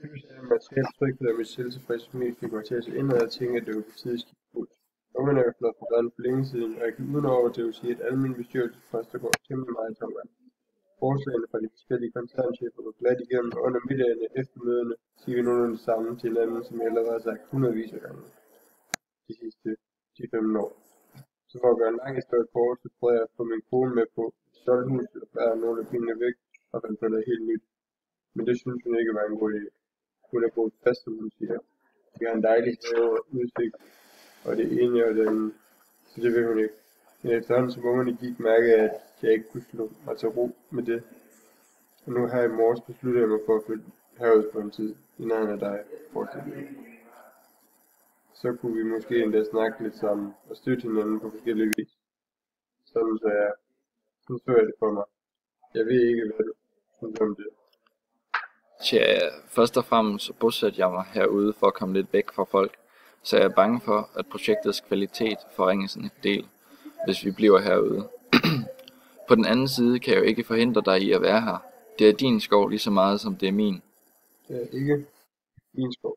Typisk er det materiel tryghed og mit selvtilfredse familie fik mig til at se indad og tænke, at det var på tide at skifte kurs. Ungerne er jo flot på reden for længe siden, og jeg kan uden over det sige, at alle mine bestyrelsesposter går temmelig meget i tomgang. Forslagene fra de forskellige koncernchefer går glat igennem, og under middagene efter møderne siger vi nogenlunde det samme til hinanden, som jeg allerede har sagt hundredvis af gange de sidste 10-15 år. Så for at gøre en lang historie kort, så prøvede jeg at få min kone med på et solgt hus og bære nogle af pengene væk og fandt på noget helt nyt. Men det synes hun ikke var en god idé. Hun er boet fast, som hun siger. Vi har en dejlig have og udsigt, og det ene og det andet, så det vil hun ikke. Men efterhånden som ungerne gik, mærkede jeg, at jeg ikke kunne slå mig til ro med det. Og nu her i morges besluttede jeg mig for at flytte herud på en tid, i nærheden af dig, fortsætte. Så kunne vi måske endda snakke lidt sammen og støtte hinanden på forskellige vis. Sådan så jeg det for mig. Jeg ved ikke, hvad du synes om det. Tja, først og fremmest bosatte jeg mig herude for at komme lidt væk fra folk, så jeg er bange for, at projektets kvalitet forringes en del, hvis vi bliver herude. På den anden side kan jeg jo ikke forhindre dig i at være her. Det er din skov lige så meget som det er min. Det er ikke min skov.